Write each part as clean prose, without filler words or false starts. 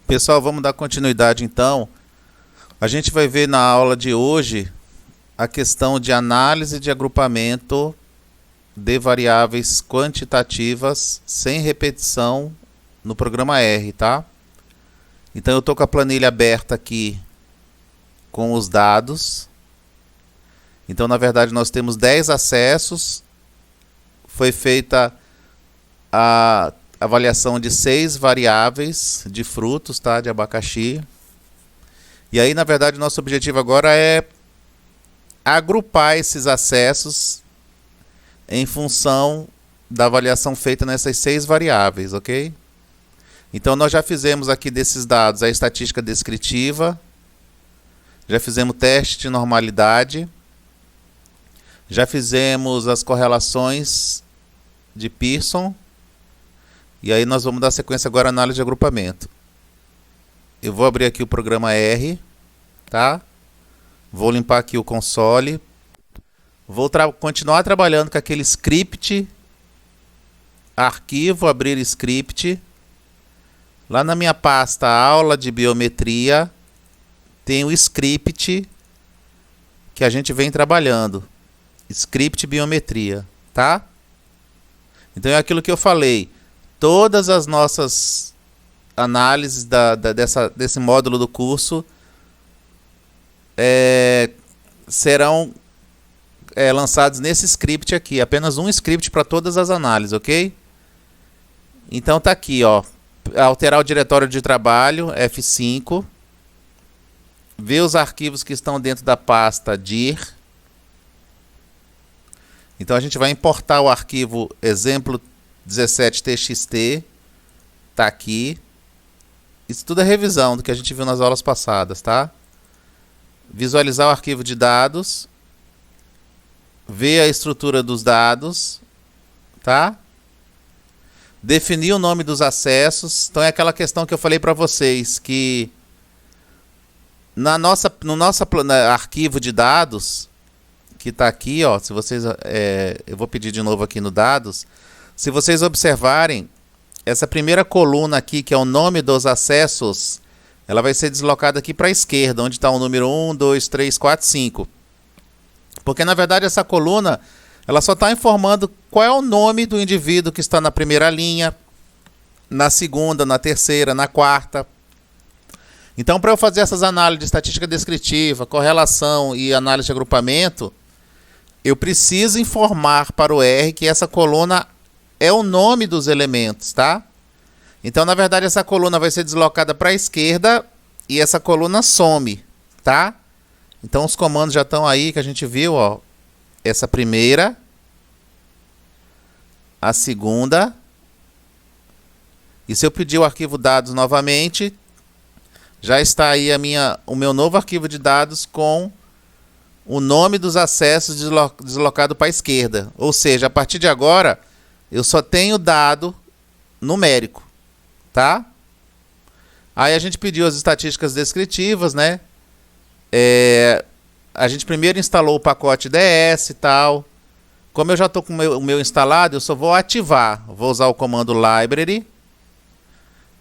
Pessoal, vamos dar continuidade então. A gente vai ver na aula de hoje a questão de análise de agrupamento de variáveis quantitativas sem repetição no programa R, tá? Então eu estou com a planilha aberta aqui com os dados. Então, na verdade, nós temos 10 acessos. Foi feita a avaliação de 6 variáveis de frutos, tá? De abacaxi. E aí, na verdade, nosso objetivo agora é agrupar esses acessos em função da avaliação feita nessas 6 variáveis, ok? Então, nós já fizemos aqui desses dados a estatística descritiva, já fizemos teste de normalidade, já fizemos as correlações de Pearson, e aí nós vamos dar sequência agora à análise de agrupamento. Eu vou abrir aqui o programa R, tá? Vou limpar aqui o console. Vou continuar trabalhando com aquele script, arquivo, abrir script. Lá na minha pasta aula de biometria, tem o script que a gente vem trabalhando. Script biometria, tá? Então é aquilo que eu falei. Todas as nossas análises desse módulo do curso serão lançados nesse script aqui. Apenas um script para todas as análises, ok? Então tá aqui, ó. Alterar o diretório de trabalho, F5. Ver os arquivos que estão dentro da pasta dir. Então a gente vai importar o arquivo exemplo 17txt. Tá aqui. Isso tudo é revisão do que a gente viu nas aulas passadas, tá? Visualizar o arquivo de dados. Ver a estrutura dos dados, tá? Definir o nome dos acessos. Então é aquela questão que eu falei para vocês, que no nosso arquivo de dados, que está aqui, ó, se vocês, eu vou pedir de novo aqui no dados, se vocês observarem, essa primeira coluna aqui, que é o nome dos acessos, ela vai ser deslocada aqui para a esquerda, onde está o número 1, 2, 3, 4, 5. Porque, na verdade, essa coluna, ela só está informando qual é o nome do indivíduo que está na primeira linha, na segunda, na terceira, na quarta. Então, para eu fazer essas análises de estatística descritiva, correlação e análise de agrupamento, eu preciso informar para o R que essa coluna é o nome dos elementos, tá? Então, na verdade, essa coluna vai ser deslocada para a esquerda e essa coluna some, tá? Então, os comandos já estão aí, que a gente viu, ó. Essa primeira, a segunda. E se eu pedir o arquivo dados novamente, já está aí o meu novo arquivo de dados com o nome dos acessos deslocado para a esquerda. Ou seja, a partir de agora, eu só tenho dado numérico, tá? Aí a gente pediu as estatísticas descritivas, né? A gente primeiro instalou o pacote DS e tal. Como eu já estou com o meu instalado, eu só vou ativar. Vou usar o comando library.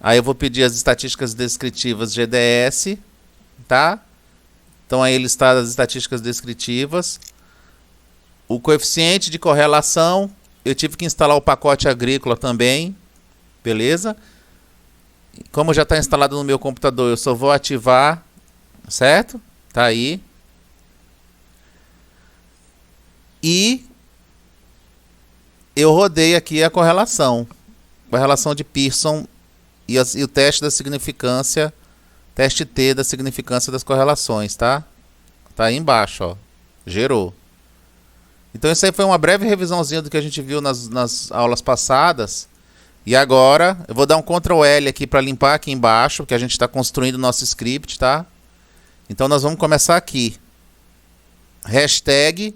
Aí eu vou pedir as estatísticas descritivas GDS, tá? Então aí listadas as estatísticas descritivas. O coeficiente de correlação, eu tive que instalar o pacote agrícola também, beleza? Como já está instalado no meu computador, eu só vou ativar, certo? Tá aí. E eu rodei aqui a correlação de Pearson e o teste da significância, teste T da significância das correlações, tá? Tá aí embaixo, ó. Gerou. Então isso aí foi uma breve revisãozinha do que a gente viu nas aulas passadas. E agora eu vou dar um Ctrl L aqui para limpar aqui embaixo, porque a gente está construindo o nosso script, tá? Então nós vamos começar aqui. Hashtag.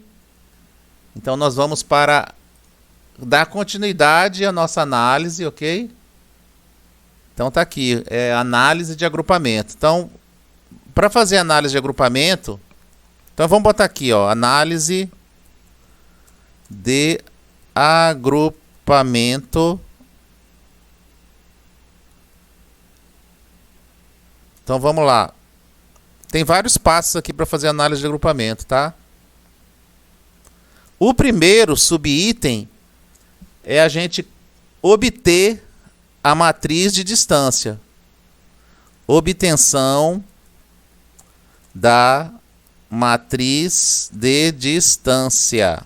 Então nós vamos para dar continuidade à nossa análise, ok? Então tá aqui, análise de agrupamento. Então, para fazer análise de agrupamento, então vamos botar aqui, ó, análise de agrupamento Então vamos lá. Tem vários passos aqui para fazer análise de agrupamento, tá? O primeiro subitem é a gente obter a matriz de distância. Obtenção da matriz de distância.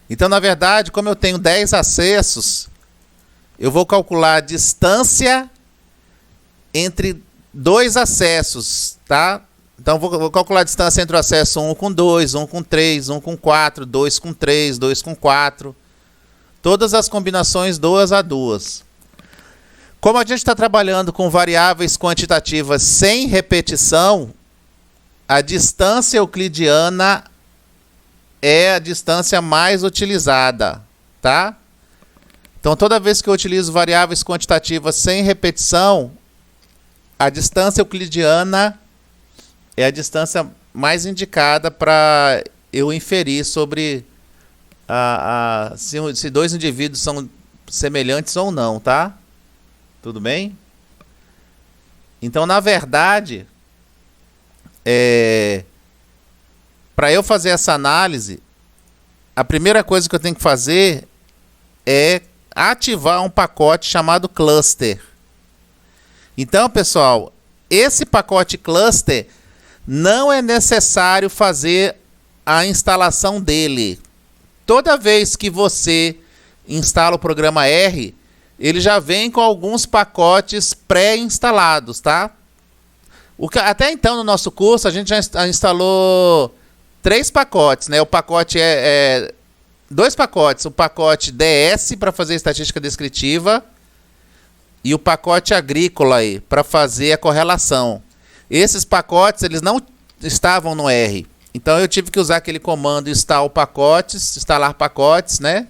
Então, na verdade, como eu tenho 10 acessos, eu vou calcular a distância entre dois acessos, tá? Então, vou calcular a distância entre o acesso 1 com 2, 1 com 3, 1 com 4, 2 com 3, 2 com 4. Todas as combinações 2 a 2. Como a gente está trabalhando com variáveis quantitativas sem repetição, a distância euclidiana é a distância mais utilizada, tá? Então, toda vez que eu utilizo variáveis quantitativas sem repetição, a distância euclidiana é a distância mais indicada para eu inferir sobre se dois indivíduos são semelhantes ou não, tá? Tudo bem? Então, na verdade, para eu fazer essa análise, a primeira coisa que eu tenho que fazer é ativar um pacote chamado cluster. Então, pessoal, esse pacote cluster não é necessário fazer a instalação dele. Toda vez que você instala o programa R, ele já vem com alguns pacotes pré-instalados, tá? Até então, no nosso curso, a gente já instalou 3 pacotes, né? O pacote dois pacotes. O pacote DS para fazer estatística descritiva e o pacote agrícola aí para fazer a correlação. Esses pacotes, eles não estavam no R. Então, eu tive que usar aquele comando instalar pacotes, né?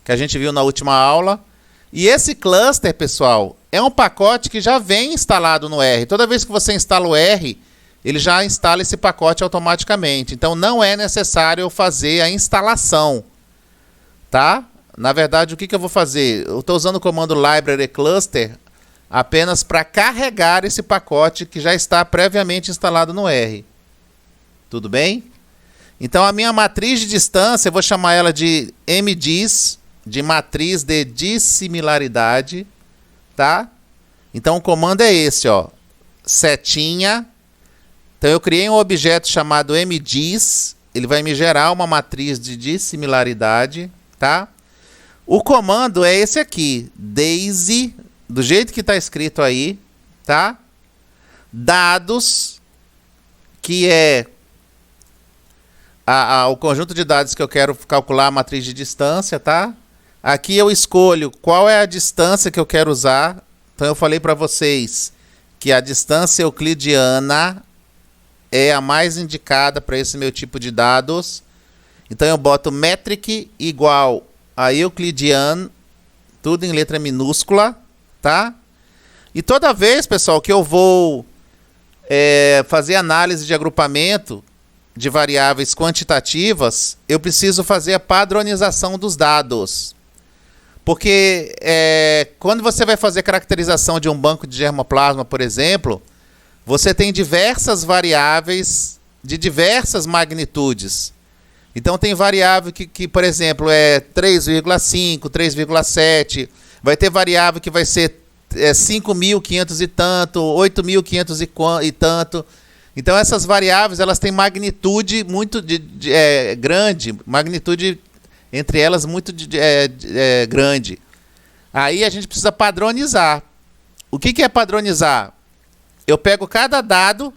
Que a gente viu na última aula. E esse cluster, pessoal, é um pacote que já vem instalado no R. Toda vez que você instala o R, ele já instala esse pacote automaticamente. Então, não é necessário eu fazer a instalação, tá? Na verdade, o que eu vou fazer? Eu estou usando o comando library cluster apenas para carregar esse pacote que já está previamente instalado no R. Tudo bem? Então, a minha matriz de distância, eu vou chamar ela de MDIS, de matriz de dissimilaridade, tá? Então, o comando é esse, ó, setinha. Então, eu criei um objeto chamado MDIS, ele vai me gerar uma matriz de dissimilaridade, tá? O comando é esse aqui, DAISY, do jeito que está escrito aí, tá? Dados, que é o conjunto de dados que eu quero calcular a matriz de distância, tá? Aqui eu escolho qual é a distância que eu quero usar. Então, eu falei para vocês que a distância euclidiana é a mais indicada para esse meu tipo de dados. Então, eu boto metric igual a Euclidean, tudo em letra minúscula, tá? E toda vez, pessoal, que eu vou fazer análise de agrupamento de variáveis quantitativas, eu preciso fazer a padronização dos dados. Porque quando você vai fazer caracterização de um banco de germoplasma, por exemplo, você tem diversas variáveis de diversas magnitudes. Então, tem variável que por exemplo, é 3,5, 3,7. Vai ter variável que vai ser 5.500 e tanto, 8.500 e tanto. Então, essas variáveis, elas têm magnitude muito grande, magnitude entre elas muito grande. Aí a gente precisa padronizar. O que é padronizar? Eu pego cada dado,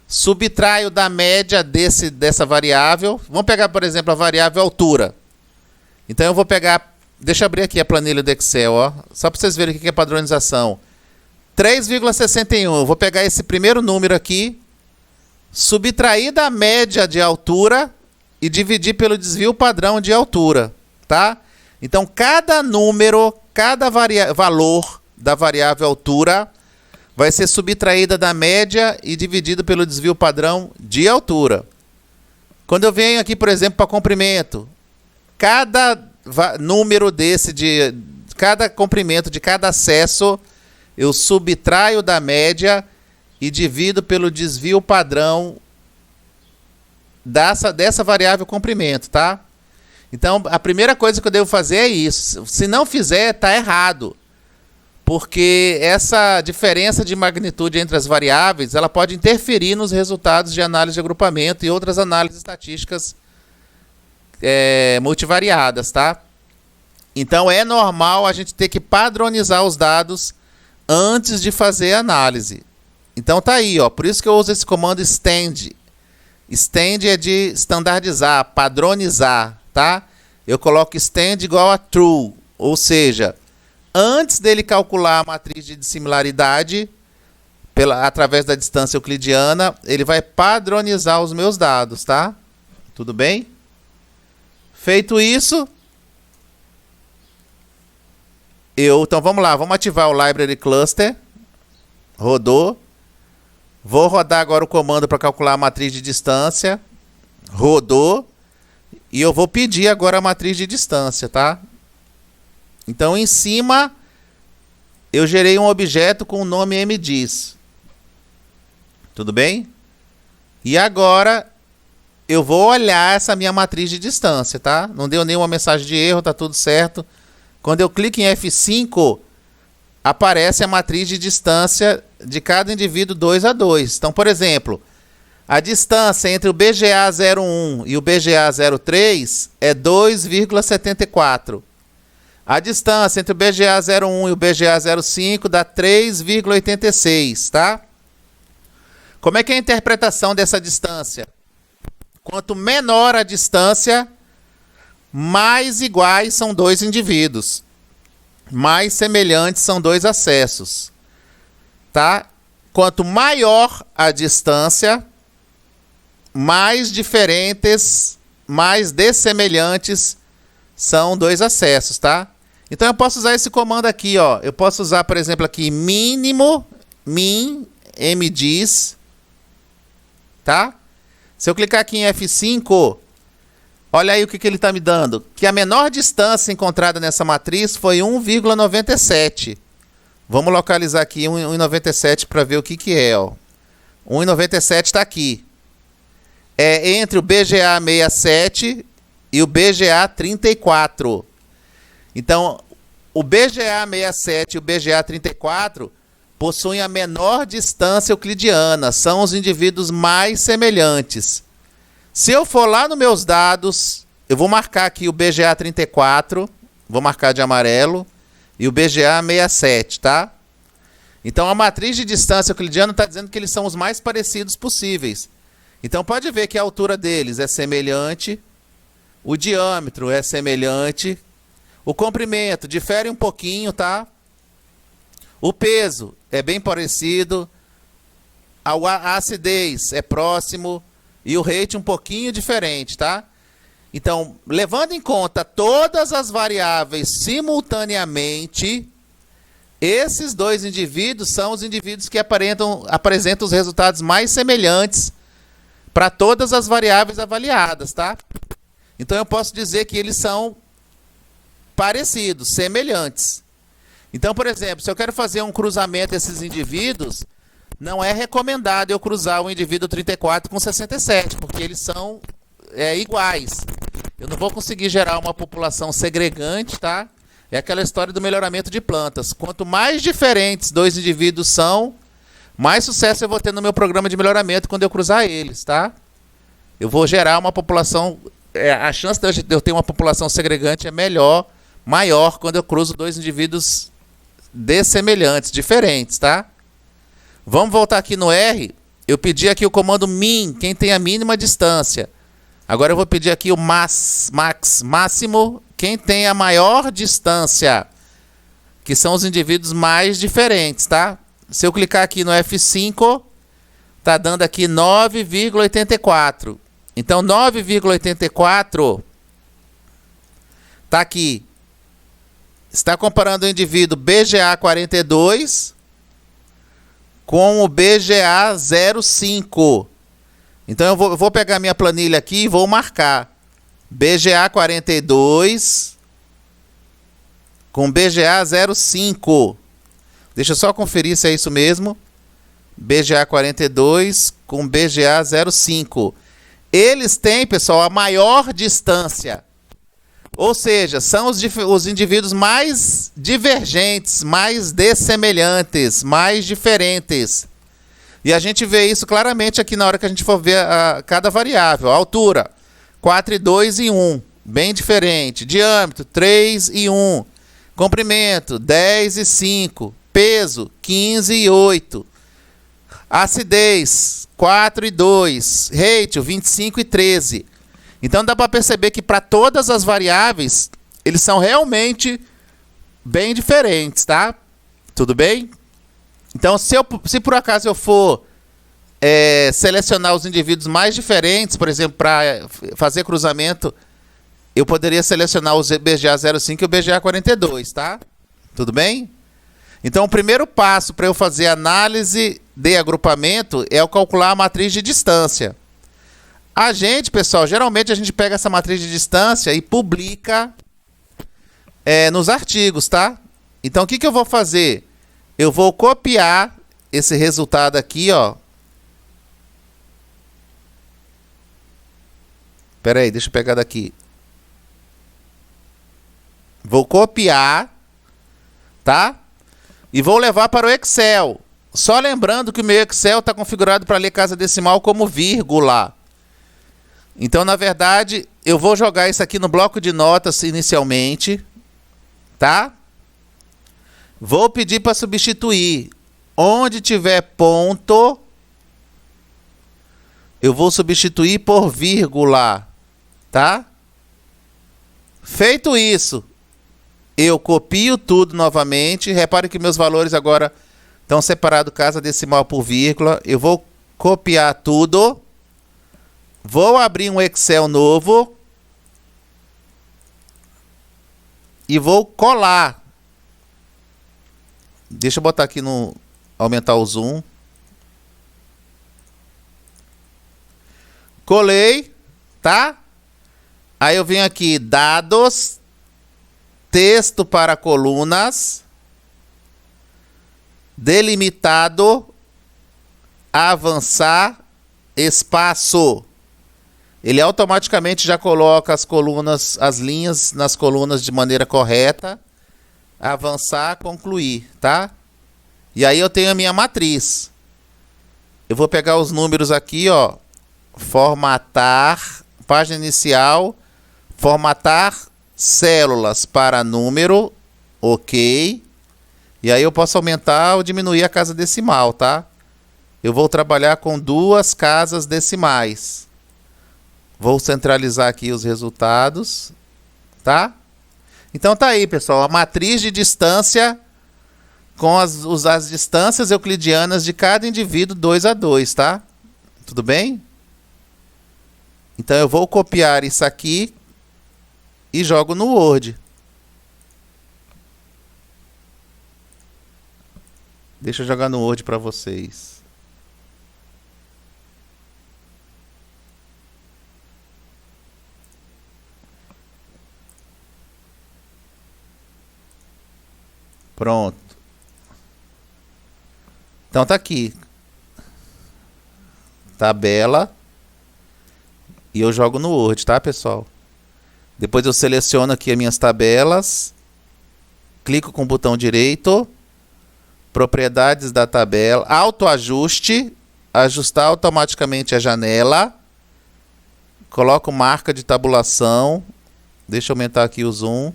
subtraio da média dessa variável. Vamos pegar, por exemplo, a variável altura. Então, eu vou pegar... Deixa eu abrir aqui a planilha do Excel, ó, só para vocês verem o que é padronização. 3,61. Vou pegar esse primeiro número aqui, subtrair da média de altura e dividir pelo desvio padrão de altura, tá? Então, cada número, cada valor da variável altura vai ser subtraída da média e dividido pelo desvio padrão de altura. Quando eu venho aqui, por exemplo, para comprimento, cada número desse cada comprimento de cada acesso, eu subtraio da média e divido pelo desvio padrão dessa variável comprimento, tá? Então, a primeira coisa que eu devo fazer é isso. Se não fizer, está errado. Porque essa diferença de magnitude entre as variáveis, ela pode interferir nos resultados de análise de agrupamento e outras análises estatísticas multivariadas, tá? Então, é normal a gente ter que padronizar os dados antes de fazer a análise. Então, tá aí, ó. Por isso que eu uso esse comando stand. Stand é de standardizar, padronizar, tá? Eu coloco stand igual a true, ou seja, antes dele calcular a matriz de dissimilaridade, através da distância euclidiana, ele vai padronizar os meus dados, tá? Tudo bem? Feito isso, então vamos lá, vamos ativar o Library Cluster. Rodou. Vou rodar agora o comando para calcular a matriz de distância. Rodou. E eu vou pedir agora a matriz de distância, tá? Então, em cima, eu gerei um objeto com o nome mdiz. Tudo bem? E agora, eu vou olhar essa minha matriz de distância, tá? Não deu nenhuma mensagem de erro, tá tudo certo. Quando eu clico em F5, aparece a matriz de distância de cada indivíduo 2 a 2. Então, por exemplo, a distância entre o BGA 01 e o BGA 03 é 2,74. A distância entre o BGA 01 e o BGA 05 dá 3,86, tá? Como é que é a interpretação dessa distância? Quanto menor a distância, mais iguais são dois indivíduos. Mais semelhantes são dois acessos. Tá? Quanto maior a distância, mais diferentes, mais dessemelhantes são dois acessos, tá? Então eu posso usar esse comando aqui, ó. Eu posso usar, por exemplo, aqui mínimo, min, mdiz, tá? Se eu clicar aqui em F5, olha aí o que ele está me dando. Que a menor distância encontrada nessa matriz foi 1,97. Vamos localizar aqui 1,97 para ver o que é, ó. 1,97 está aqui. É entre o BGA 67 e o BGA 34. Então, o BGA 67 e o BGA 34 possuem a menor distância euclidiana. São os indivíduos mais semelhantes. Se eu for lá nos meus dados, eu vou marcar aqui o BGA 34, vou marcar de amarelo, e o BGA 67, tá? Então, a matriz de distância euclidiana está dizendo que eles são os mais parecidos possíveis. Então, pode ver que a altura deles é semelhante, o diâmetro é semelhante, o comprimento difere um pouquinho, tá? O peso é bem parecido, a acidez é próximo e o rate um pouquinho diferente, tá? Então, levando em conta todas as variáveis simultaneamente, esses dois indivíduos são os indivíduos que apresentam os resultados mais semelhantes para todas as variáveis avaliadas, tá? Então, eu posso dizer que eles são parecidos, semelhantes. Então, por exemplo, se eu quero fazer um cruzamento desses indivíduos, não é recomendado eu cruzar o indivíduo 34 com 67, porque eles são iguais. Eu não vou conseguir gerar uma população segregante, tá? É aquela história do melhoramento de plantas. Quanto mais diferentes dois indivíduos são, mais sucesso eu vou ter no meu programa de melhoramento quando eu cruzar eles, tá? Eu vou gerar uma população... a chance de eu ter uma população segregante é maior quando eu cruzo dois indivíduos dessemelhantes, diferentes, tá? Vamos voltar aqui no R. Eu pedi aqui o comando min, quem tem a mínima distância. Agora eu vou pedir aqui o máximo, quem tem a maior distância, que são os indivíduos mais diferentes, tá? Se eu clicar aqui no F5, tá dando aqui 9,84. Então 9,84 tá aqui. Está comparando o indivíduo BGA 42 com o BGA 05. Então eu vou pegar minha planilha aqui e vou marcar BGA 42 com BGA 05. Deixa eu só conferir se é isso mesmo. BGA 42 com BGA 05. Eles têm, pessoal, a maior distância. Ou seja, são os indivíduos mais divergentes, mais dessemelhantes, mais diferentes. E a gente vê isso claramente aqui na hora que a gente for ver cada variável. A altura, 4 e 2 e 1, bem diferente. Diâmetro, 3 e 1. Comprimento, 10 e 5. Peso, 15 e 8. Acidez, 4 e 2. Ratio, 25 e 13. Então dá para perceber que para todas as variáveis, eles são realmente bem diferentes, tá? Tudo bem? Então, se por acaso eu for selecionar os indivíduos mais diferentes, por exemplo, para fazer cruzamento, eu poderia selecionar o BGA 05 e o BGA 42, tá? Tudo bem? Então, o primeiro passo para eu fazer análise de agrupamento é eu calcular a matriz de distância. A gente, pessoal, geralmente a gente pega essa matriz de distância e publica nos artigos, tá? Então, o que eu vou fazer? Eu vou copiar esse resultado aqui, ó. Espera aí, deixa eu pegar daqui. Vou copiar, tá? E vou levar para o Excel. Só lembrando que o meu Excel está configurado para ler casa decimal como vírgula. Então, na verdade, eu vou jogar isso aqui no bloco de notas inicialmente, tá? Vou pedir para substituir. Onde tiver ponto, eu vou substituir por vírgula, tá? Feito isso, eu copio tudo novamente. Repare que meus valores agora estão separados casa decimal por vírgula. Eu vou copiar tudo. Vou abrir um Excel novo. E vou colar. Deixa eu botar aqui no... aumentar o zoom. Colei, tá? Aí eu venho aqui, dados, texto para colunas, delimitado, avançar, espaço. Ele automaticamente já coloca as colunas, as linhas nas colunas de maneira correta. Avançar, concluir, tá? E aí eu tenho a minha matriz. Eu vou pegar os números aqui, ó. Formatar, página inicial, formatar células para número, ok. E aí eu posso aumentar ou diminuir a casa decimal, tá? Eu vou trabalhar com 2 casas decimais. Vou centralizar aqui os resultados, tá? Então tá aí, pessoal, a matriz de distância com as distâncias euclidianas de cada indivíduo 2 a 2, tá? Tudo bem? Então eu vou copiar isso aqui e jogo no Word. Deixa eu jogar no Word para vocês. Pronto. Então tá aqui. Tabela. E eu jogo no Word, tá, pessoal? Depois eu seleciono aqui as minhas tabelas. Clico com o botão direito. Propriedades da tabela. Autoajuste. Ajustar automaticamente a janela. Coloco marca de tabulação. Deixa eu aumentar aqui o zoom.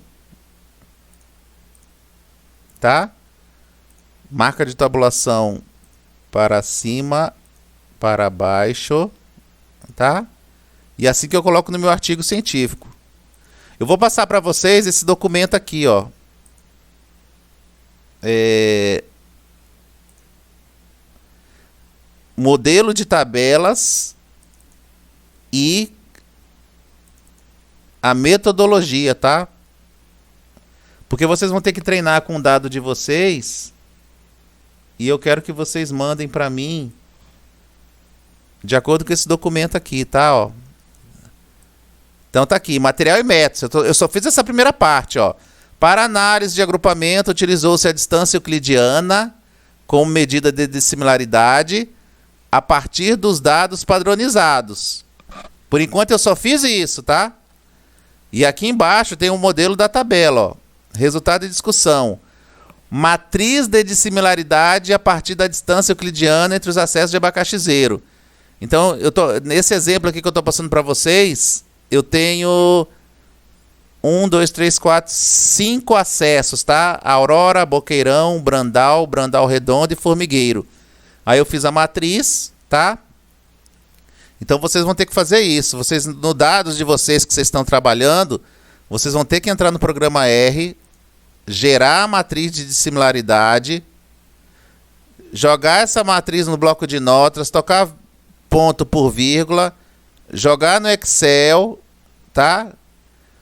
Tá? Marca de tabulação para cima, para baixo, tá? E assim que eu coloco no meu artigo científico. Eu vou passar para vocês esse documento aqui, ó. Modelo de tabelas e a metodologia, tá? Porque vocês vão ter que treinar com o dado de vocês. E eu quero que vocês mandem para mim de acordo com esse documento aqui, tá? Ó. Então tá aqui, material e métodos. Eu só fiz essa primeira parte, ó. Para análise de agrupamento, utilizou-se a distância euclidiana como medida de dissimilaridade a partir dos dados padronizados. Por enquanto eu só fiz isso, tá? E aqui embaixo tem um modelo da tabela, ó. Resultado de discussão. Matriz de dissimilaridade a partir da distância euclidiana entre os acessos de abacaxizeiro. Então, nesse exemplo aqui que eu estou passando para vocês, eu tenho 1, 2, 3, 4, 5 acessos, tá? Aurora, Boqueirão, Brandal, Brandal Redondo e Formigueiro. Aí eu fiz a matriz, tá? Então vocês vão ter que fazer isso. Vocês, no dados de vocês que vocês estão trabalhando, vocês vão ter que entrar no programa R, gerar a matriz de dissimilaridade, jogar essa matriz no bloco de notas, tocar ponto por vírgula, jogar no Excel, tá?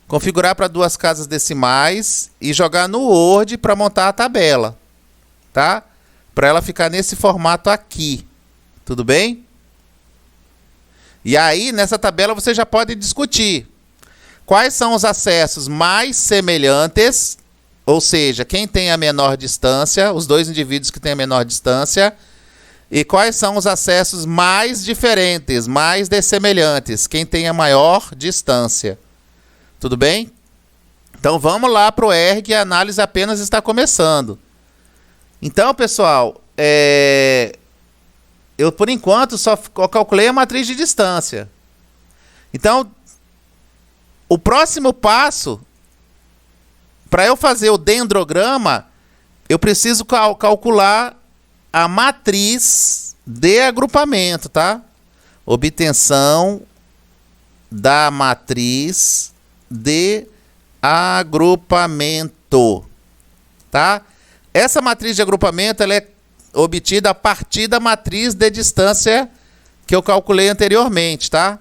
Configurar para 2 casas decimais e jogar no Word para montar a tabela, tá? Para ela ficar nesse formato aqui, tudo bem? E aí, nessa tabela, você já pode discutir quais são os acessos mais semelhantes, ou seja, quem tem a menor distância, os 2 indivíduos que têm a menor distância, e quais são os acessos mais diferentes, mais dessemelhantes, quem tem a maior distância. Tudo bem? Então vamos lá para o R, que a análise apenas está começando. Então, pessoal, eu por enquanto só calculei a matriz de distância. Então, o próximo passo, para eu fazer o dendrograma, eu preciso calcular a matriz de agrupamento, tá? Obtenção da matriz de agrupamento, tá? Essa matriz de agrupamento ela é obtida a partir da matriz de distância que eu calculei anteriormente, tá?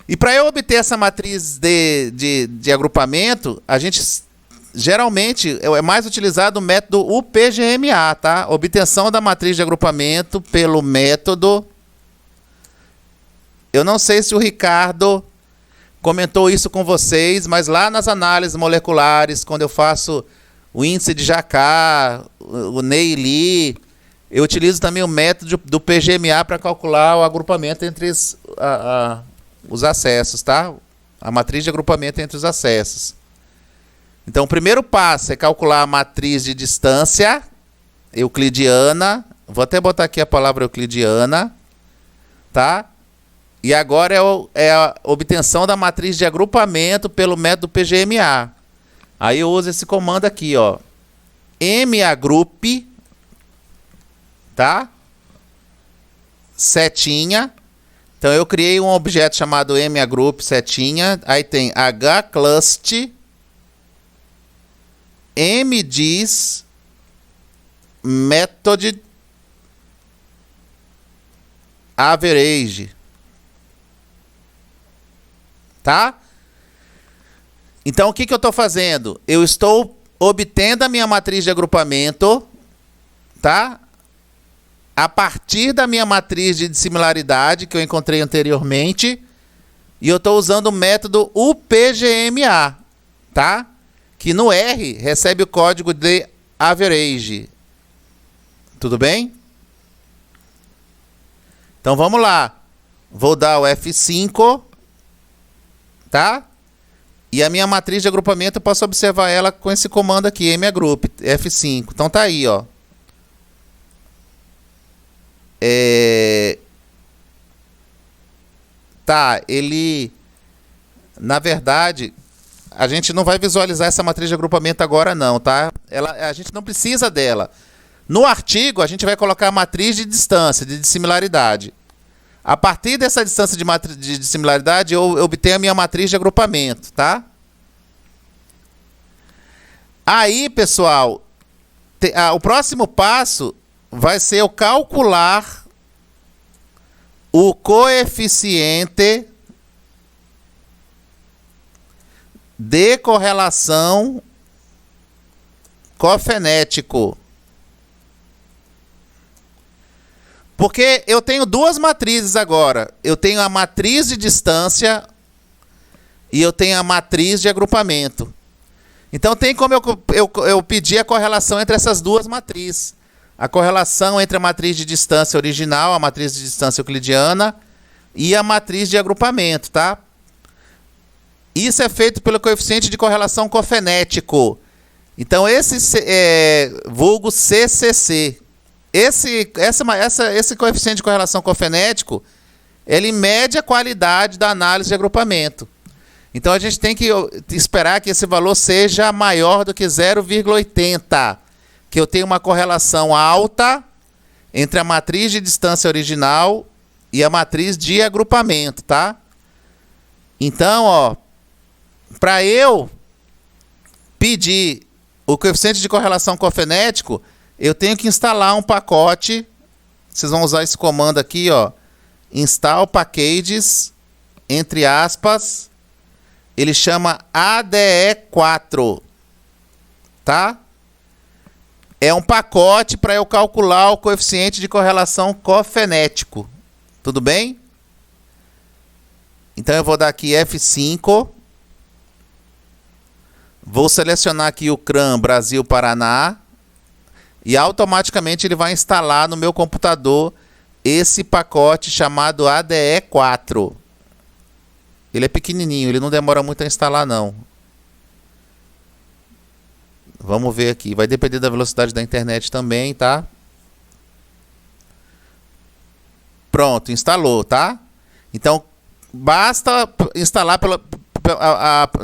E para eu obter essa matriz de agrupamento, a gente geralmente é mais utilizado o método UPGMA, tá? Obtenção da matriz de agrupamento pelo método. Eu não sei se o Ricardo comentou isso com vocês, mas lá nas análises moleculares, quando eu faço o índice de Jacquard, o Neili, eu utilizo também o método do PGMA para calcular o agrupamento entre os acessos, tá? A matriz de agrupamento entre os acessos. Então, o primeiro passo é calcular a matriz de distância euclidiana. Vou até botar aqui a palavra euclidiana, tá? E agora é a obtenção da matriz de agrupamento pelo método PGMA. Aí eu uso esse comando aqui, ó. magroup, tá? Setinha. Então eu criei um objeto chamado magroup setinha. Aí tem hclust mdiz method average, tá? Então o que eu estou fazendo? Eu estou obtendo a minha matriz de agrupamento, tá? A partir da minha matriz de dissimilaridade que eu encontrei anteriormente, e eu estou usando o método UPGMA, tá? Que no R recebe o código de average. Tudo bem? Então vamos lá. Vou dar o F5, tá? E a minha matriz de agrupamento eu posso observar ela com esse comando aqui, magroup, F5. Então tá aí, ó. Tá, ele... Na verdade, a gente não vai visualizar essa matriz de agrupamento agora não, tá? A gente não precisa dela. No artigo, a gente vai colocar a matriz de distância, de dissimilaridade. A partir dessa distância de dissimilaridade, eu obtenho a minha matriz de agrupamento, tá? Aí, pessoal, o próximo passo vai ser eu calcular o coeficiente de correlação cofenético. Porque eu tenho 2 matrizes agora. Eu tenho a matriz de distância e eu tenho a matriz de agrupamento. Então tem como eu pedir a correlação entre essas duas matrizes. A correlação entre a matriz de distância original, a matriz de distância euclidiana e a matriz de agrupamento, tá? Isso é feito pelo coeficiente de correlação cofenético. Então esse vulgo CCC. Esse coeficiente de correlação cofenético, ele mede a qualidade da análise de agrupamento. Então a gente tem que esperar que esse valor seja maior do que 0,80, que eu tenho uma correlação alta entre a matriz de distância original e a matriz de agrupamento, tá? Então, ó, para eu pedir o coeficiente de correlação cofenético, eu tenho que instalar um pacote. Vocês vão usar esse comando aqui, ó, install packages, entre aspas, ele chama ADE4, tá? É um pacote para eu calcular o coeficiente de correlação cofenético. Tudo bem? Então eu vou dar aqui F5. Vou selecionar aqui o CRAN Brasil Paraná. E automaticamente ele vai instalar no meu computador esse pacote chamado ADE4. Ele é pequenininho, ele não demora muito a instalar não. Vamos ver aqui, vai depender da velocidade da internet também, tá? Pronto, instalou, tá? Então, basta instalar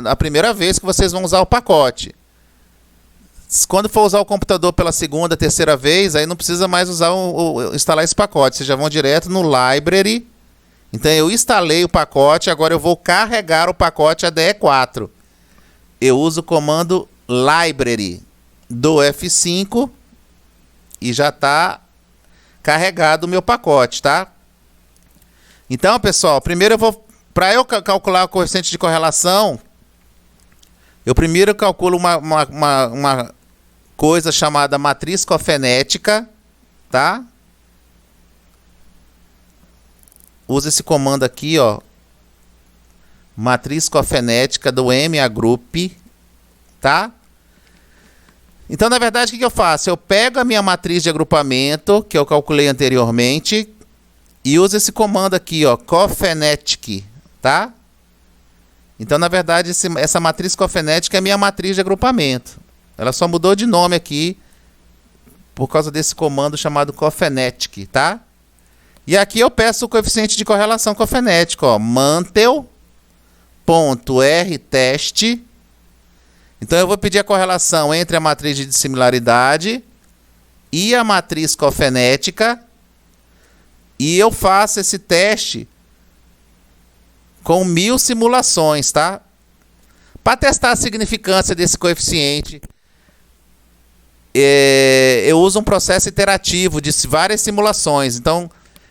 a primeira vez que vocês vão usar o pacote. Quando for usar o computador pela segunda, terceira vez, aí não precisa mais instalar esse pacote. Vocês já vão direto no Library. Então eu instalei o pacote, agora eu vou carregar o pacote ADE4. Eu uso o comando Library do F5 e já está carregado o meu pacote, tá? Então, pessoal, primeiro para eu calcular o coeficiente de correlação, eu primeiro calculo uma coisa chamada matriz cofenética, tá? Usa esse comando aqui, ó, matriz cofenética do MA Group, tá? Então, na verdade, o que eu faço? Eu pego a minha matriz de agrupamento, que eu calculei anteriormente, e uso esse comando aqui, ó, cofenetic, tá? Então, na verdade, essa matriz cofenética é a minha matriz de agrupamento. Ela só mudou de nome aqui por causa desse comando chamado cofenetic, tá? E aqui eu peço o coeficiente de correlação cofenético, ó, mantel.rtest. Então eu vou pedir a correlação entre a matriz de dissimilaridade e a matriz cofenética. E eu faço esse teste com 1000 simulações, tá? Para testar a significância desse coeficiente, eu uso um processo iterativo de várias simulações. Então,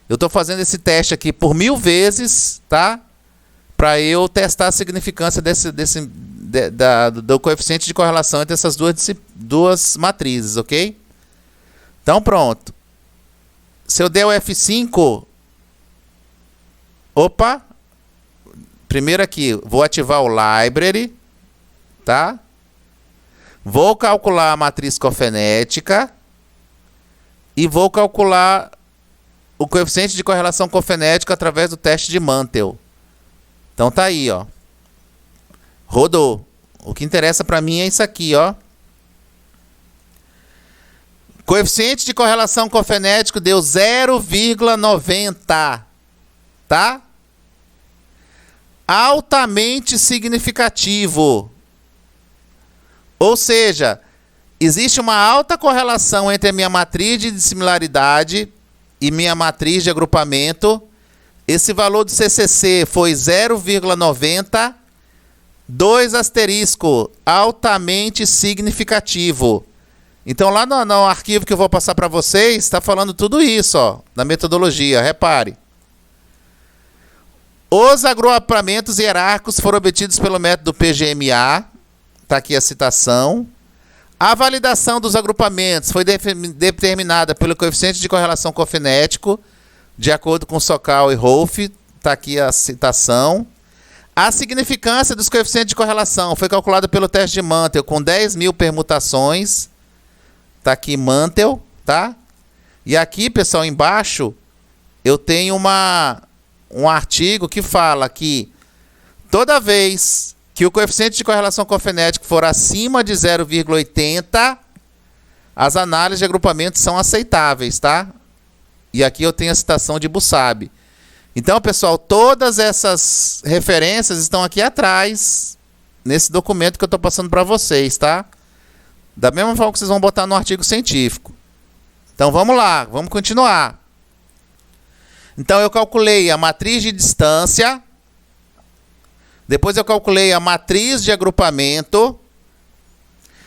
eu estou fazendo esse teste aqui por 1000 vezes, tá? Para eu testar a significância do coeficiente de correlação entre essas duas matrizes, ok? Então, pronto. Se eu der o F5... Opa! Primeiro aqui, vou ativar o Library, tá? Vou calcular a matriz cofenética e vou calcular o coeficiente de correlação cofenética através do teste de Mantel. Então tá aí, ó. Rodou. O que interessa para mim é isso aqui, ó. Coeficiente de correlação cofenético deu 0,90, tá? Altamente significativo. Ou seja, existe uma alta correlação entre a minha matriz de dissimilaridade e minha matriz de agrupamento. Esse valor do CCC foi 0,90, 2 asterisco, altamente significativo. Então lá no arquivo que eu vou passar para vocês, está falando tudo isso, ó, na metodologia, repare. Os agrupamentos hierárquicos foram obtidos pelo método PGMA, está aqui a citação. A validação dos agrupamentos foi determinada pelo coeficiente de correlação cofenético, de acordo com Sokal e Rolf, está aqui a citação. A significância dos coeficientes de correlação foi calculada pelo teste de Mantel com 10.000 permutações. Tá aqui Mantel, tá? E aqui, pessoal, embaixo, eu tenho um artigo que fala que toda vez que o coeficiente de correlação cofenético for acima de 0,80, as análises de agrupamento são aceitáveis, tá? E aqui eu tenho a citação de Busabe. Então, pessoal, todas essas referências estão aqui atrás, nesse documento que eu estou passando para vocês, tá? Da mesma forma que vocês vão botar no artigo científico. Então, vamos lá, vamos continuar. Então, eu calculei a matriz de distância. Depois eu calculei a matriz de agrupamento.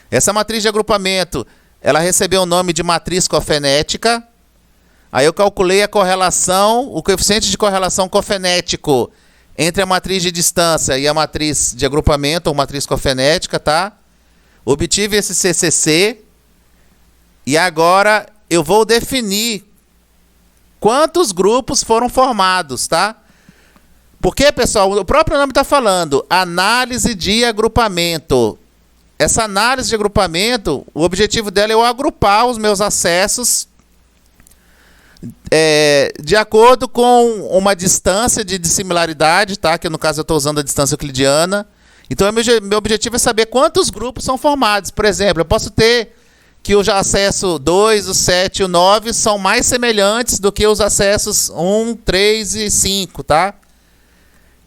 Essa matriz de agrupamento, ela recebeu o nome de matriz cofenética. Aí eu calculei a correlação, o coeficiente de correlação cofenético entre a matriz de distância e a matriz de agrupamento, ou matriz cofenética, tá? Obtive esse CCC. E agora eu vou definir quantos grupos foram formados, tá? Porque, pessoal, o próprio nome está falando, análise de agrupamento. Essa análise de agrupamento, o objetivo dela é eu agrupar os meus acessos de acordo com uma distância de dissimilaridade, tá? Que no caso eu estou usando a distância euclidiana. Então, meu objetivo é saber quantos grupos são formados. Por exemplo, eu posso ter que o acesso 2, o 7 e o 9 são mais semelhantes do que os acessos 1, 3 e 5, tá?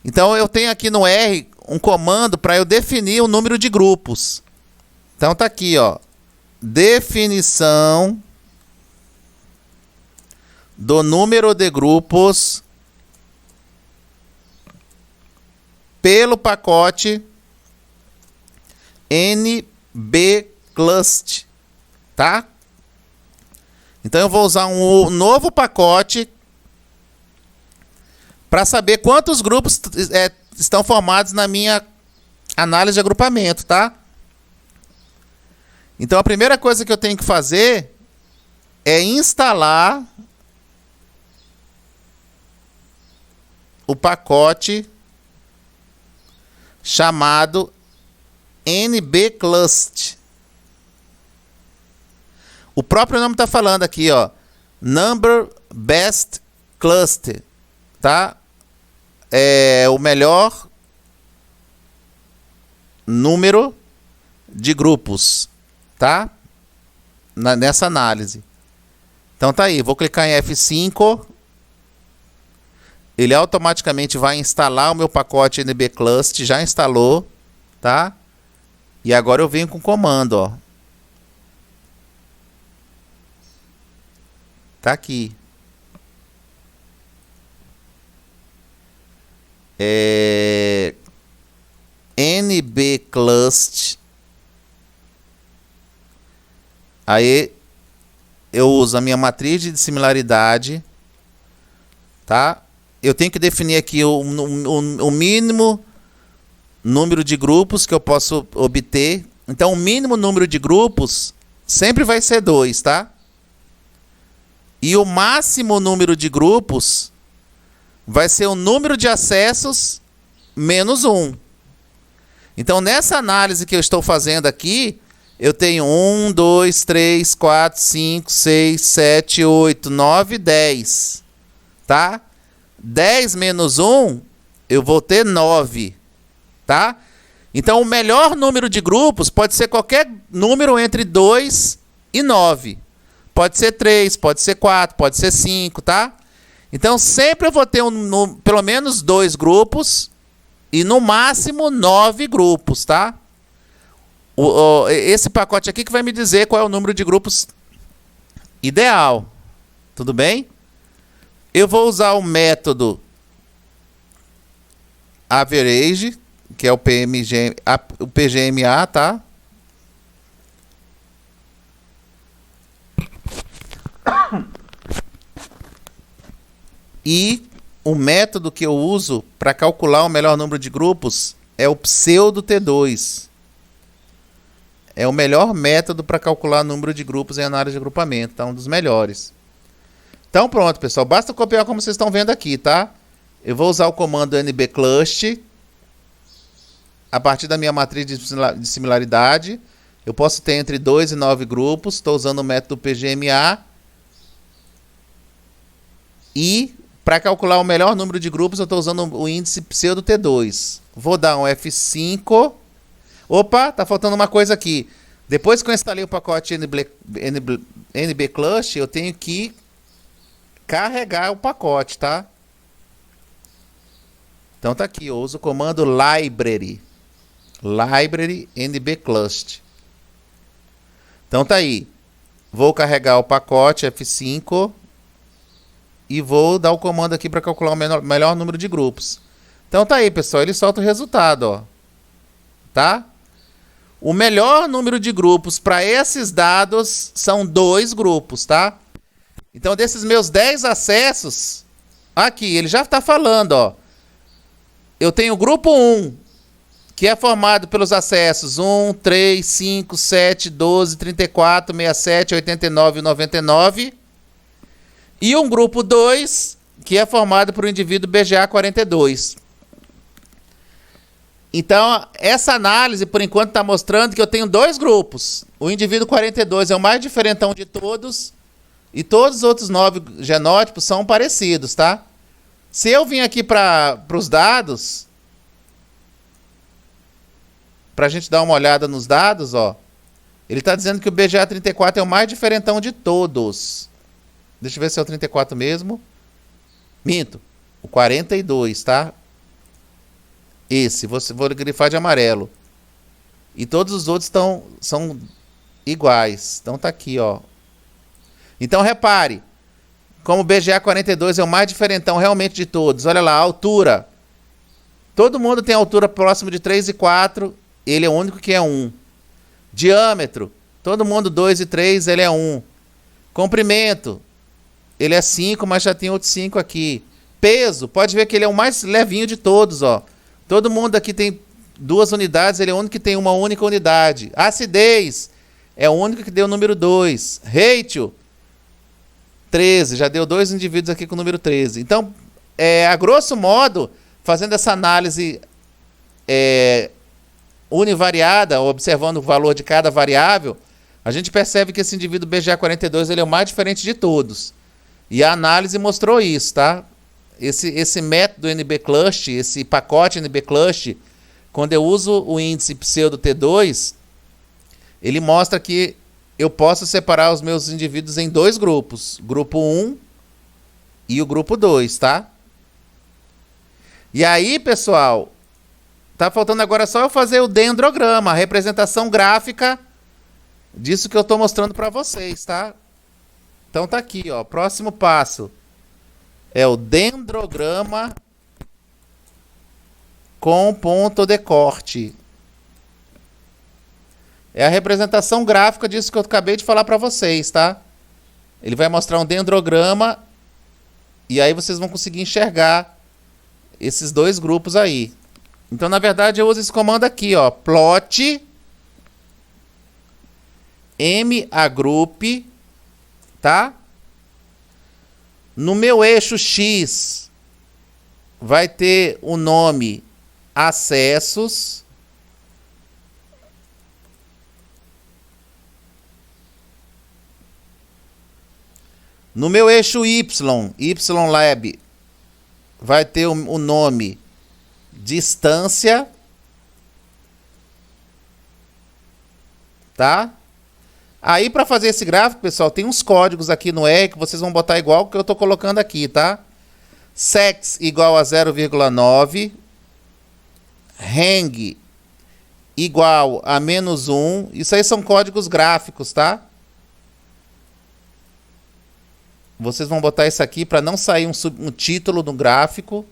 Então, eu tenho aqui no R um comando para eu definir o número de grupos. Então, tá aqui, ó. Definição do número de grupos pelo pacote NBClust, tá? Então eu vou usar um novo pacote para saber quantos grupos estão formados na minha análise de agrupamento, tá? Então a primeira coisa que eu tenho que fazer é instalar o pacote chamado NBClust. O próprio nome está falando aqui, ó, Number Best Cluster, tá? É o melhor número de grupos, tá? Nessa análise. Então tá aí, vou clicar em F5. Ele automaticamente vai instalar o meu pacote NBClust, já instalou, tá? E agora eu venho com o comando, ó. Tá aqui. NBClust. Aí eu uso a minha matriz de similaridade, tá? Eu tenho que definir aqui o mínimo número de grupos que eu posso obter. Então, o mínimo número de grupos sempre vai ser 2, tá? E o máximo número de grupos vai ser o número de acessos menos 1. Então, nessa análise que eu estou fazendo aqui, eu tenho 1, 2, 3, 4, 5, 6, 7, 8, 9, 10. Tá? 10 menos 1, eu vou ter 9, tá? Então, o melhor número de grupos pode ser qualquer número entre 2 e 9. Pode ser 3, pode ser 4, pode ser 5, tá? Então, sempre eu vou ter pelo menos 2 grupos e, no máximo, 9 grupos, tá? Esse pacote aqui que vai me dizer qual é o número de grupos ideal. Tudo bem? Eu vou usar o método average, que é o PGMA, tá? E o método que eu uso para calcular o melhor número de grupos é o pseudo T2. É o melhor método para calcular o número de grupos em análise de agrupamento, tá? Um dos melhores. Então pronto, pessoal, basta copiar como vocês estão vendo aqui, tá? Eu vou usar o comando NBClust a partir da minha matriz de similaridade. Eu posso ter entre 2 e 9 grupos. Estou usando o método PGMA. E para calcular o melhor número de grupos, eu estou usando o índice pseudo T2. Vou dar um F5. Opa, tá faltando uma coisa aqui. Depois que eu instalei o pacote NB Cluster, eu tenho que carregar o pacote, tá? Então tá aqui, eu uso o comando library NB Cluster. Então tá aí. Vou carregar o pacote F5 e vou dar o comando aqui para calcular o melhor número de grupos. Então tá aí, pessoal, ele solta o resultado, ó. Tá? O melhor número de grupos para esses dados são 2 grupos, tá? Então, desses meus 10 acessos, aqui, ele já está falando, ó. Eu tenho o grupo 1, que é formado pelos acessos 1, 3, 5, 7, 12, 34, 67, 89 e 99. E um grupo 2, que é formado por um indivíduo BGA 42. Então, essa análise, por enquanto, está mostrando que eu tenho 2 grupos. O indivíduo 42 é o mais diferentão de todos. E todos os outros 9 genótipos são parecidos, tá? Se eu vim aqui para os dados, para a gente dar uma olhada nos dados, ó. Ele está dizendo que o BGA 34 é o mais diferentão de todos. Deixa eu ver se é o 34 mesmo. Minto. O 42, tá? Esse, vou grifar de amarelo. E todos os outros são iguais. Então tá aqui, ó. Então repare, como o BGA 42 é o mais diferentão realmente de todos. Olha lá, a altura. Todo mundo tem altura próximo de 3 e 4, ele é o único que é 1. Diâmetro, todo mundo 2 e 3, ele é 1. Comprimento, ele é 5, mas já tem outros 5 aqui. Peso, pode ver que ele é o mais levinho de todos, ó. Todo mundo aqui tem 2 unidades, ele é o único que tem uma única unidade. Acidez, é o único que deu o número 2. Ratio, 13, já deu 2 indivíduos aqui com o número 13. Então, a grosso modo, fazendo essa análise univariada, observando o valor de cada variável, a gente percebe que esse indivíduo BGA 42 ele é o mais diferente de todos. E a análise mostrou isso, tá? Esse método NB Cluster, esse pacote NB Cluster, quando eu uso o índice pseudo T2, ele mostra que eu posso separar os meus indivíduos em 2 grupos. Grupo 1 e o grupo 2, tá? E aí, pessoal, tá faltando agora só eu fazer o dendrograma, a representação gráfica disso que eu estou mostrando para vocês, tá? Então tá aqui, ó. Próximo passo é o dendrograma com ponto de corte. É a representação gráfica disso que eu acabei de falar para vocês, tá? Ele vai mostrar um dendrograma e aí vocês vão conseguir enxergar esses 2 grupos aí. Então, na verdade, eu uso esse comando aqui, ó. Plot MAgroup, tá? No meu eixo X vai ter o nome acessos. No meu eixo YLab, vai ter o nome distância, tá? Aí, para fazer esse gráfico, pessoal, tem uns códigos aqui no R que vocês vão botar igual que eu estou colocando aqui, tá? Sex igual a 0,9, hang igual a -1. Isso aí são códigos gráficos, tá? Vocês vão botar isso aqui para não sair um título no gráfico.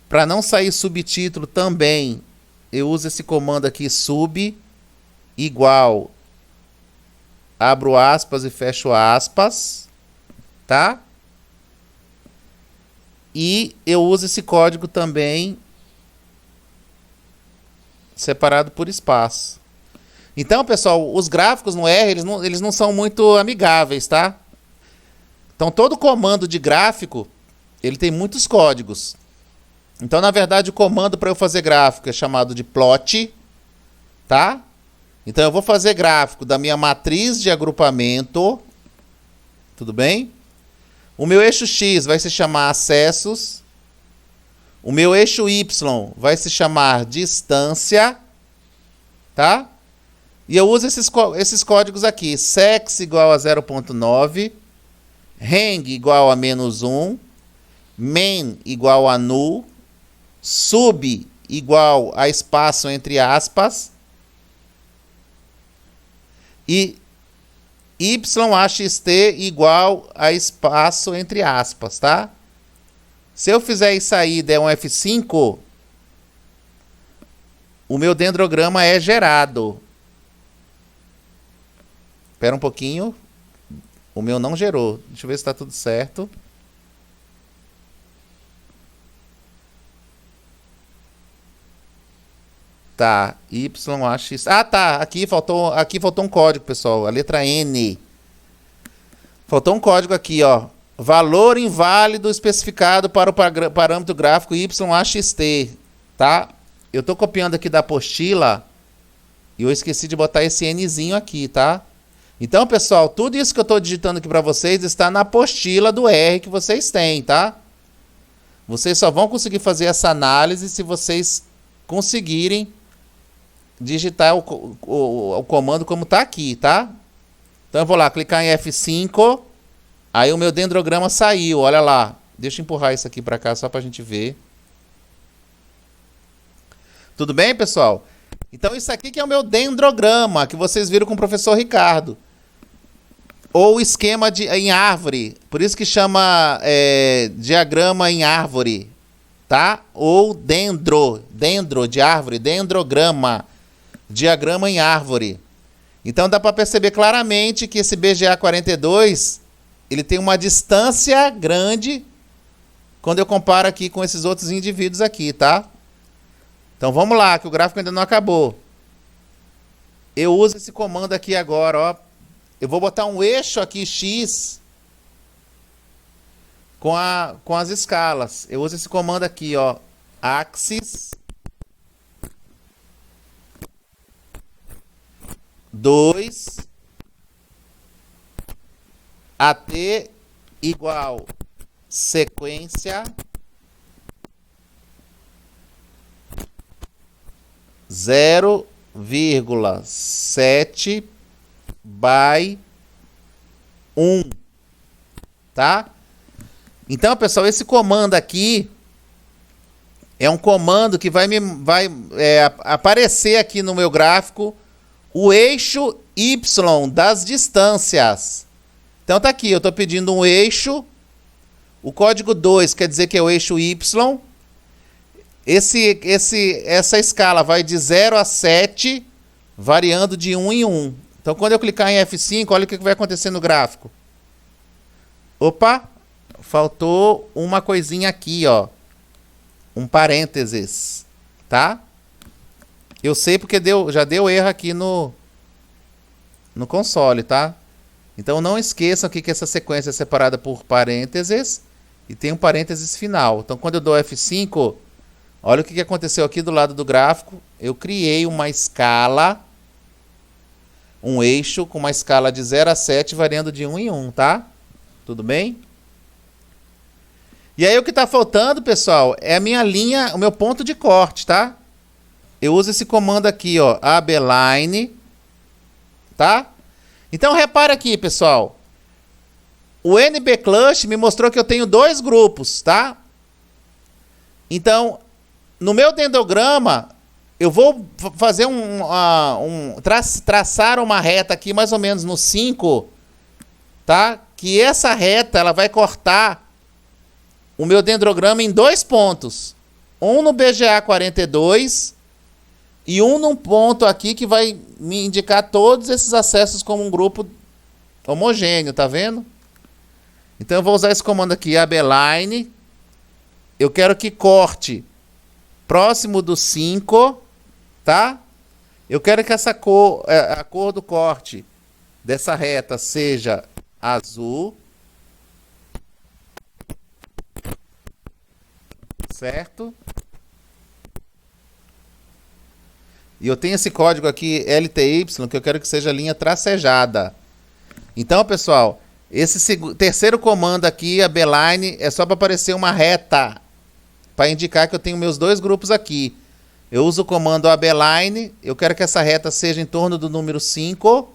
Para não sair subtítulo também, eu uso esse comando aqui, sub, igual, abro aspas e fecho aspas, tá? E eu uso esse código também separado por espaço. Então, pessoal, os gráficos no R, eles não são muito amigáveis, tá? Então, todo comando de gráfico, ele tem muitos códigos. Então, na verdade, o comando para eu fazer gráfico é chamado de plot, tá? Então, eu vou fazer gráfico da minha matriz de agrupamento, tudo bem? O meu eixo X vai se chamar acessos. O meu eixo Y vai se chamar distância, tá? E eu uso esses códigos aqui. Sex igual a 0.9, hang igual a -1, main igual a null, sub igual a espaço entre aspas e yaxt igual a espaço entre aspas, tá? Se eu fizer isso aí e der um F5, o meu dendrograma é gerado. Espera um pouquinho. O meu não gerou. Deixa eu ver se está tudo certo. Tá, YAX. Ah, tá. Aqui faltou um código, pessoal. A letra N. Faltou um código aqui, ó. Valor inválido especificado para o parâmetro gráfico YAXT. Tá? Eu tô copiando aqui da apostila e eu esqueci de botar esse Nzinho aqui, tá? Então, pessoal, tudo isso que eu tô digitando aqui para vocês está na apostila do R que vocês têm, tá? Vocês só vão conseguir fazer essa análise se vocês conseguirem digitar o comando como tá aqui, tá? Então eu vou lá, clicar em F5. Aí o meu dendrograma saiu, olha lá. Deixa eu empurrar isso aqui para cá só pra gente ver. Tudo bem, pessoal? Então isso aqui que é o meu dendrograma, que vocês viram com o professor Ricardo. Ou esquema em árvore. Por isso que chama diagrama em árvore. Tá? Ou dendro de árvore, dendrograma. Diagrama em árvore. Então dá para perceber claramente que esse BGA 42, ele tem uma distância grande quando eu comparo aqui com esses outros indivíduos aqui, tá? Então vamos lá, que o gráfico ainda não acabou. Eu uso esse comando aqui agora, ó. Eu vou botar um eixo aqui X com as escalas. Eu uso esse comando aqui, ó. Axis 2 AT igual sequência 0,7 by 1, tá? Então, pessoal, esse comando aqui é um comando que vai aparecer aqui no meu gráfico o eixo Y das distâncias. Então tá aqui, eu estou pedindo um eixo. O código 2 quer dizer que é o eixo Y. Essa escala vai de 0 a 7, variando de 1 em 1. Então quando eu clicar em F5, olha o que vai acontecer no gráfico. Opa, faltou uma coisinha aqui, ó. Um parênteses, tá? Eu sei porque já deu erro aqui no console, tá? Então não esqueçam aqui que essa sequência é separada por parênteses e tem um parênteses final. Então quando eu dou F5, olha o que aconteceu aqui do lado do gráfico. Eu criei uma escala, um eixo com uma escala de 0 a 7 variando de 1 em 1, tá? Tudo bem? E aí o que está faltando, pessoal, é a minha linha, o meu ponto de corte, tá? Eu uso esse comando aqui, ó, abline, tá? Então repara aqui, pessoal. O NBClush me mostrou que eu tenho dois grupos, tá? Então, no meu dendrograma, eu vou fazer traçar uma reta aqui mais ou menos no 5, tá? Que essa reta ela vai cortar o meu dendrograma em dois pontos. Um no BGA 42 e um num ponto aqui que vai me indicar todos esses acessos como um grupo homogêneo, tá vendo? Então eu vou usar esse comando aqui, abline. Eu quero que corte próximo do 5, tá? Eu quero que essa cor, a cor do corte dessa reta seja azul. certo? E eu tenho esse código aqui LTY, que eu quero que seja linha tracejada. Então, pessoal, esse terceiro comando aqui, a B-line, é só para aparecer uma reta, para indicar que eu tenho meus dois grupos aqui. Eu uso o comando AB-line, eu quero que essa reta seja em torno do número 5,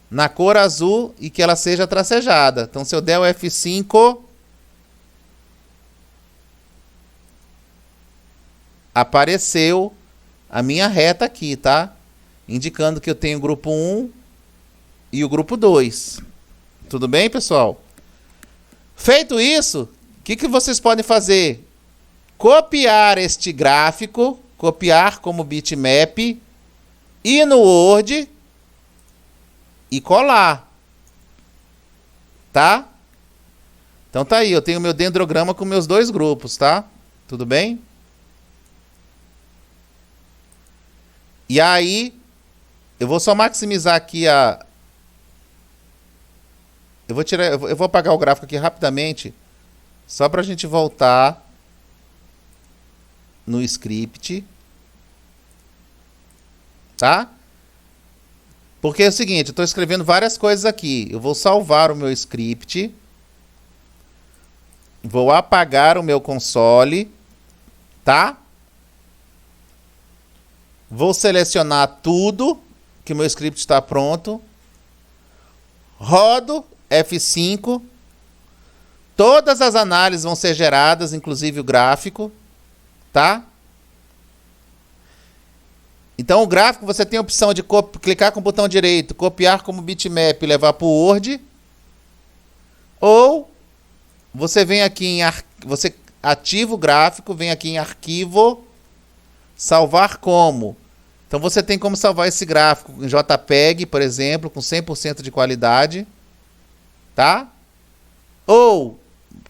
na cor azul, e que ela seja tracejada. Então, se eu der o F5, apareceu a minha reta aqui, tá? Indicando que eu tenho o grupo 1 e o grupo 2. Tudo bem, pessoal? Feito isso, o que vocês podem fazer? Copiar este gráfico, copiar como bitmap, ir no Word e colar. Tá? Então tá aí, eu tenho meu dendrograma com meus dois grupos, tá? Tudo bem? E aí, eu vou só maximizar aqui a... Eu vou apagar o gráfico aqui rapidamente, só para a gente voltar no script. Tá? Porque é o seguinte, eu estou escrevendo várias coisas aqui. Eu vou salvar o meu script. Vou apagar o meu console. Tá? Vou selecionar tudo, que o meu script está pronto. Rodo F5. Todas as análises vão ser geradas, inclusive o gráfico. Tá? Então o gráfico você tem a opção de clicar com o botão direito, copiar como bitmap e levar para o Word. Ou você vem aqui em você ativa o gráfico, vem aqui em arquivo, salvar como. Então você tem como salvar esse gráfico em JPEG, por exemplo, com 100% de qualidade, tá? Ou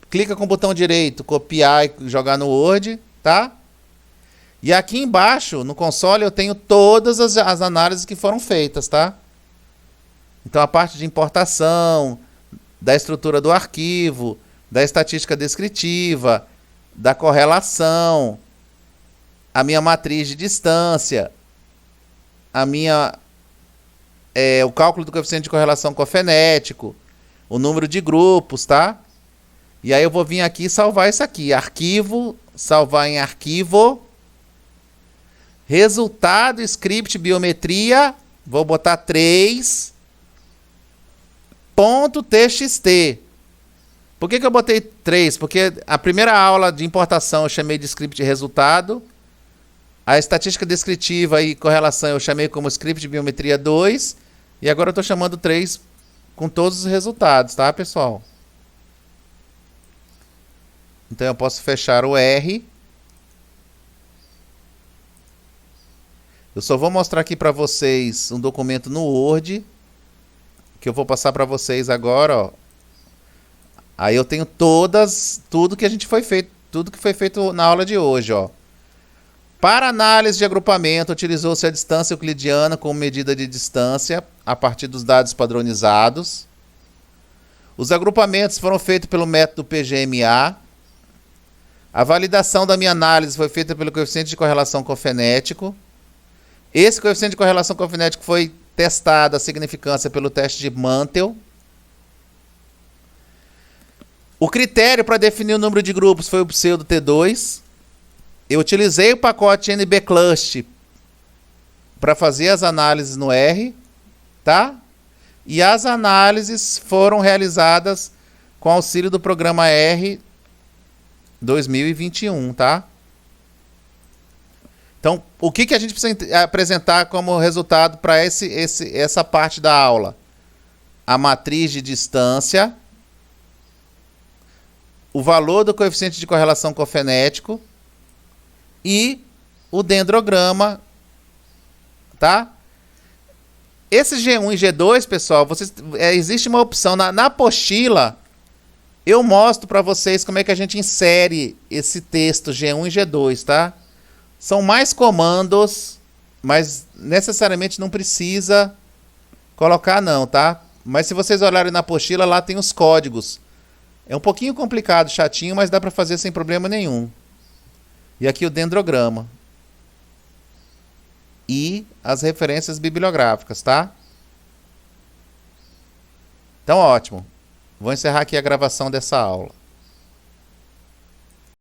clica com o botão direito, copiar e jogar no Word, tá? E aqui embaixo, no console, eu tenho todas as análises que foram feitas, tá? Então a parte de importação, da estrutura do arquivo, da estatística descritiva, da correlação, a minha matriz de distância, o cálculo do coeficiente de correlação cofenético, o número de grupos, tá? E aí eu vou vir aqui e salvar isso aqui. Arquivo, salvar em arquivo. Resultado, script, biometria. Vou botar 3.txt. Por que eu botei 3? Porque a primeira aula de importação eu chamei de script resultado. A estatística descritiva e correlação eu chamei como script biometria 2. E agora eu estou chamando 3 com todos os resultados, tá, pessoal? Então eu posso fechar o R. Eu só vou mostrar aqui para vocês um documento no Word, que eu vou passar para vocês agora, ó. Aí eu tenho tudo que foi feito na aula de hoje, ó. Para análise de agrupamento, utilizou-se a distância euclidiana como medida de distância a partir dos dados padronizados. Os agrupamentos foram feitos pelo método PGMA. A validação da minha análise foi feita pelo coeficiente de correlação cofenético. Esse coeficiente de correlação cofenético foi testado a significância pelo teste de Mantel. O critério para definir o número de grupos foi o pseudo T2. Eu utilizei o pacote NBClust para fazer as análises no R, tá? E as análises foram realizadas com auxílio do programa R 2021, tá? Então, o que a gente precisa apresentar como resultado para essa parte da aula? A matriz de distância, o valor do coeficiente de correlação cofenético e o dendrograma, tá? Esse G1 e G2, pessoal, existe uma opção na apostila. Eu mostro para vocês como é que a gente insere esse texto G1 e G2, tá? São mais comandos, mas necessariamente não precisa colocar não, tá? Mas se vocês olharem na apostila, lá tem os códigos. É um pouquinho complicado, chatinho, mas dá para fazer sem problema nenhum. E aqui o dendrograma. E as referências bibliográficas, tá? Então, ótimo. Vou encerrar aqui a gravação dessa aula.